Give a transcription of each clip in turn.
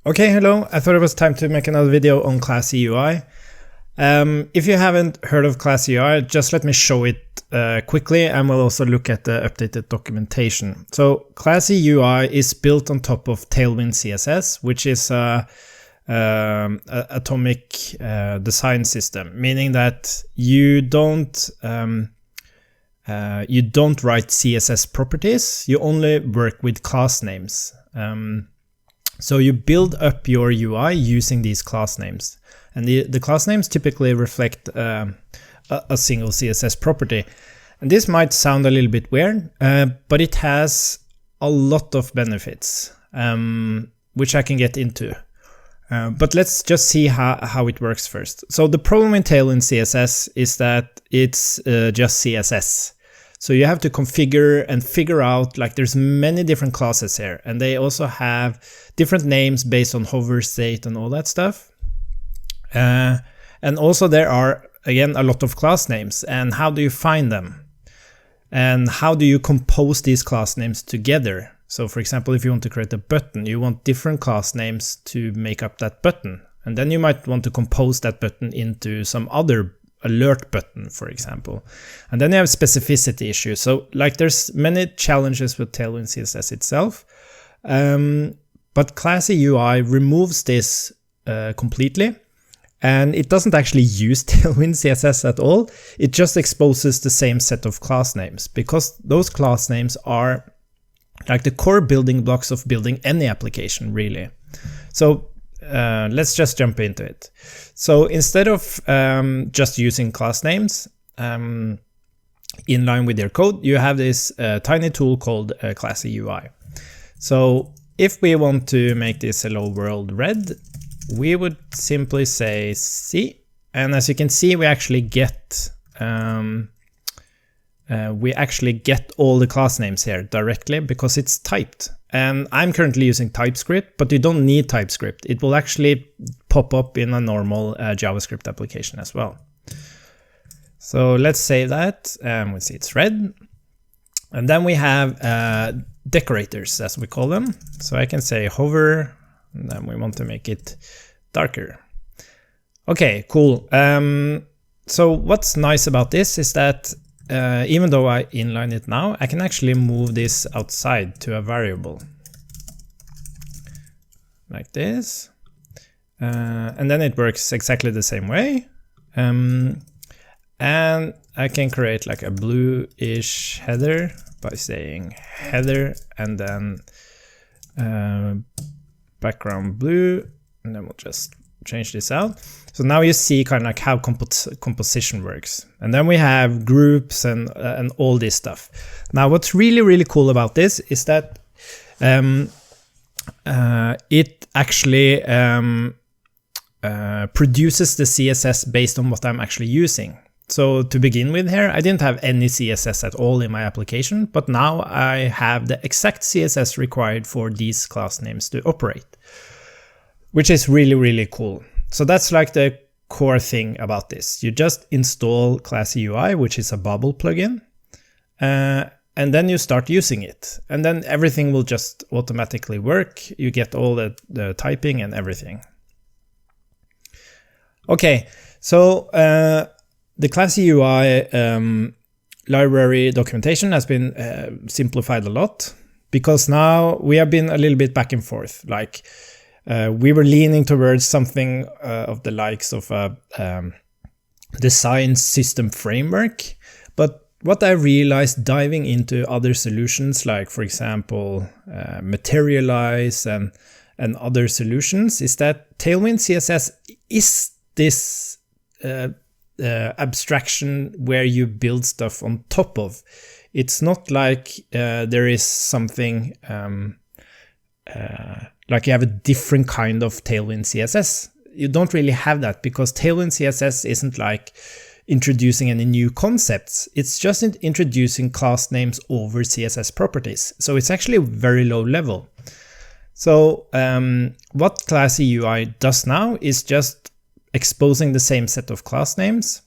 Okay, hello. I thought it was time to make another video on ClassyUI. If you haven't heard of ClassyUI, just let me show it quickly, and we'll also look at the updated documentation. So ClassyUI is built on top of Tailwind CSS, which is a atomic design system, meaning that you don't write CSS properties. You only work with class names. So you build up your UI using these class names. And the class names typically reflect a single CSS property. And this might sound a little bit weird, but it has a lot of benefits, which I can get into. But let's just see how it works first. So the problem in Tailwind CSS is that it's just CSS. So you have to configure and figure out, like, there's many different classes here, and they also have different names based on hover state and all that stuff. And also there are, again, a lot of class names, and how do you find them? And how do you compose these class names together? So for example, if you want to create a button, you want different class names to make up that button. And then you might want to compose that button into some other alert button, for example. And then you have specificity issues. So like there's many challenges with Tailwind CSS itself. But ClassyUI removes this completely. And it doesn't actually use Tailwind CSS at all. It just exposes the same set of class names, because those class names are like the core building blocks of building any application, really. So let's just jump into it. So instead of just using class names in line with your code, you have this tiny tool called ClassyUI. So if we want to make this hello world red, we would simply say C, and as you can see, we actually get all the class names here directly because it's typed. And I'm currently using TypeScript, but you don't need TypeScript. It will actually pop up in a normal JavaScript application as well. So let's save that, and we see it's red. And then we have decorators, as we call them. So I can say hover, and then we want to make it darker. Okay, cool. So what's nice about this is that even though I inline it now, I can actually move this outside to a variable like this, and then it works exactly the same way. And I can create like a bluish header by saying header and then background blue, and then we'll just change this out. So now you see kind of like how composition works. And then we have groups and all this stuff. Now what's really, really cool about this is that it actually produces the CSS based on what I'm actually using. So to begin with here, I didn't have any CSS at all in my application, but now I have the exact CSS required for these class names to operate, which is really, really cool. So that's like the core thing about this. You just install ClassyUI, which is a Babel plugin, and then you start using it. And then everything will just automatically work. You get all the typing and everything. Okay, so the ClassyUI library documentation has been simplified a lot, because now we have been a little bit back and forth. Like we were leaning towards something of the likes of a design system framework. But what I realized diving into other solutions, like for example, Materialize and other solutions, is that Tailwind CSS is this abstraction where you build stuff on top of. It's not like there is something like you have a different kind of Tailwind CSS. You don't really have that, because Tailwind CSS isn't like introducing any new concepts. It's just introducing class names over CSS properties. So it's actually very low level. So what ClassyUI does now is just exposing the same set of class names,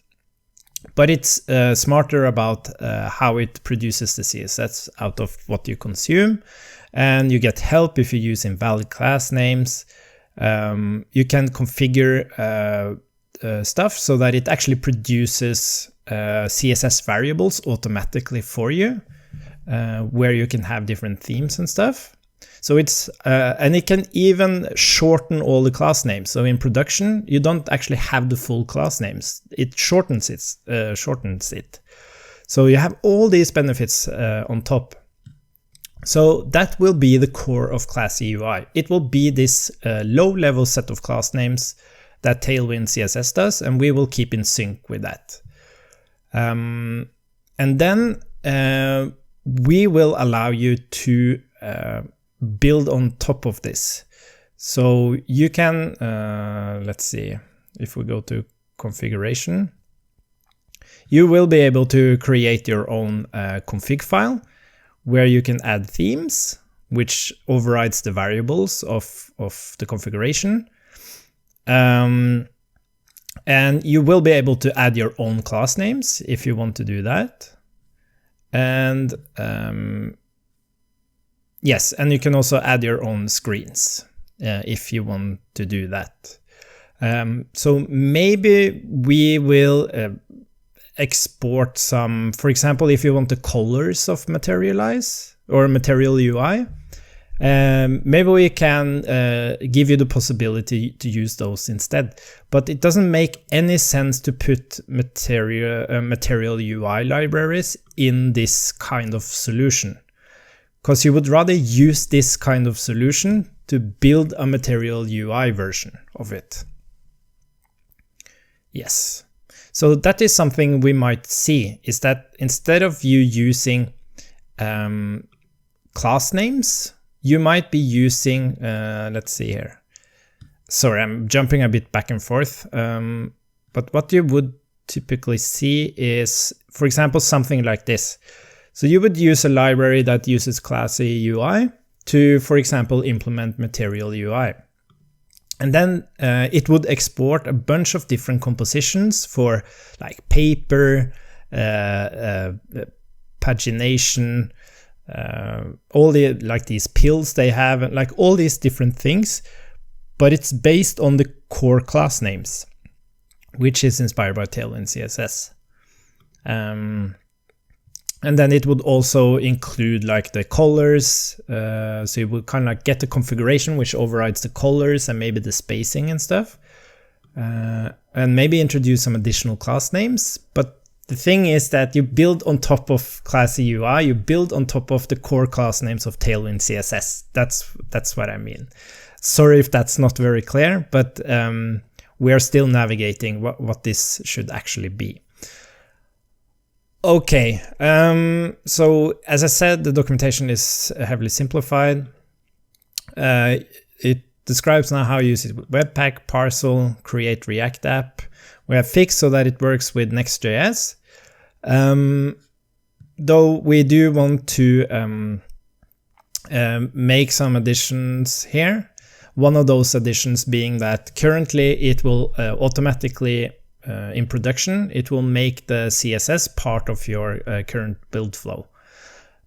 but it's smarter about how it produces the CSS out of what you consume. And you get help if you use invalid class names. you can configure stuff so that it actually produces CSS variables automatically for you, where you can have different themes and stuff. So it's and it can even shorten all the class names. So in production, you don't actually have the full class names. It shortens it. So you have all these benefits on top. So that will be the core of ClassyUI. It will be this low-level set of class names that Tailwind CSS does, and we will keep in sync with that. And then we will allow you to build on top of this. So you can, let's see, if we go to configuration, you will be able to create your own config file where you can add themes, which overrides the variables of the configuration. And you will be able to add your own class names if you want to do that. And yes, and you can also add your own screens if you want to do that. So maybe we will export some, for example, if you want the colors of Materialize or Material UI, maybe we can give you the possibility to use those instead. But it doesn't make any sense to put Material UI libraries in this kind of solution, because you would rather use this kind of solution to build a Material UI version of it. Yes. So that is something we might see, is that instead of you using class names, you might be using, let's see here. Sorry, I'm jumping a bit back and forth. But what you would typically see is, for example, something like this. So you would use a library that uses ClassyUI to, for example, implement Material UI. And then it would export a bunch of different compositions for like paper, pagination, all the like these pills they have, like all these different things. But it's based on the core class names, which is inspired by Tailwind CSS. And then it would also include like the colors. So you would kind of like get the configuration, which overrides the colors and maybe the spacing and stuff. And maybe introduce some additional class names. But the thing is that you build on top of ClassyUI, you build on top of the core class names of Tailwind CSS. That's what I mean. Sorry if that's not very clear, but we are still navigating what this should actually be. Okay, so as I said, the documentation is heavily simplified. It describes now how you use it with Webpack, Parcel, create React app. We have fixed so that it works with Next.js. Though we do want to make some additions here. One of those additions being that currently it will automatically in production, it will make the CSS part of your current build flow.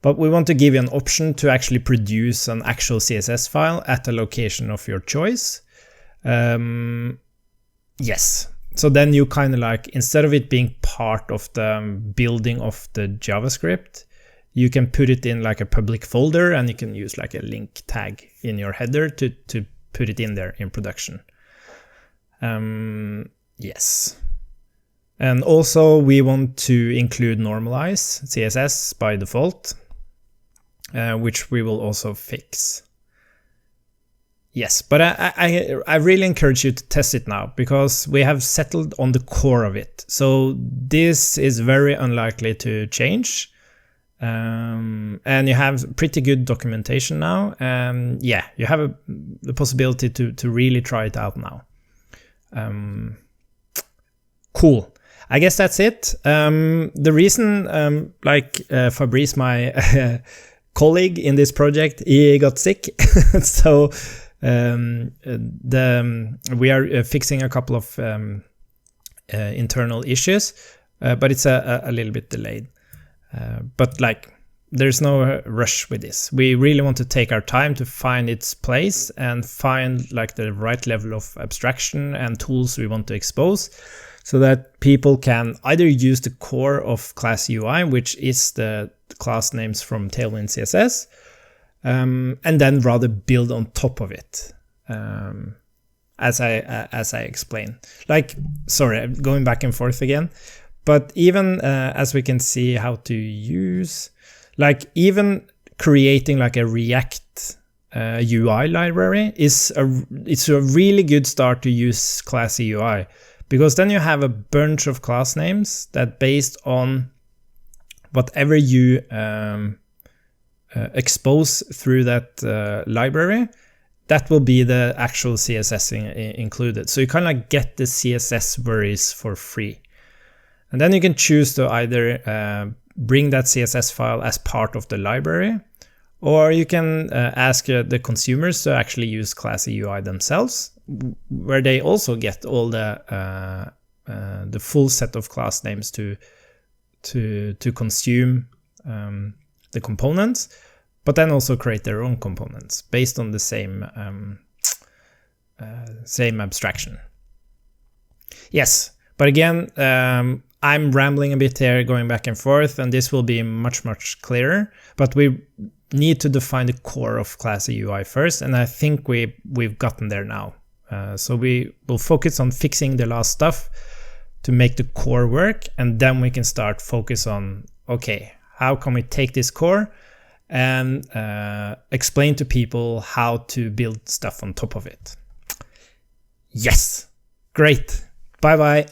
But we want to give you an option to actually produce an actual CSS file at a location of your choice. Yes. So then you kind of like, instead of it being part of the building of the JavaScript, you can put it in like a public folder, and you can use like a link tag in your header to put it in there in production. Yes. And also we want to include normalize CSS by default, which we will also fix. Yes, but I really encourage you to test it now, because we have settled on the core of it. So this is very unlikely to change. And you have pretty good documentation now. And yeah, you have the possibility to really try it out now. Cool. I guess that's it. The reason, Fabrice, my colleague in this project, he got sick. So we are fixing a couple of internal issues, but it's a little bit delayed. But like there's no rush with this. We really want to take our time to find its place and find like the right level of abstraction and tools we want to expose, so that people can either use the core of ClassyUI, which is the class names from Tailwind CSS, and then rather build on top of it, as I explained. Like, sorry, I'm going back and forth again, but even as we can see how to use, like even creating like a React UI library it's a really good start to use ClassyUI, because then you have a bunch of class names that, based on whatever you expose through that library, that will be the actual CSS included. So you kind of get the CSS worries for free. And then you can choose to either bring that CSS file as part of the library, or you can ask the consumers to actually use ClassyUI themselves, where they also get all the full set of class names to consume the components, but then also create their own components based on the same abstraction. Yes, but again, I'm rambling a bit here, going back and forth, and this will be much clearer. But we need to define the core of ClassyUI first, and I think we've gotten there now. So we will focus on fixing the last stuff to make the core work, and then we can start focus on, okay, how can we take this core and explain to people how to build stuff on top of it. Yes, great. Bye bye.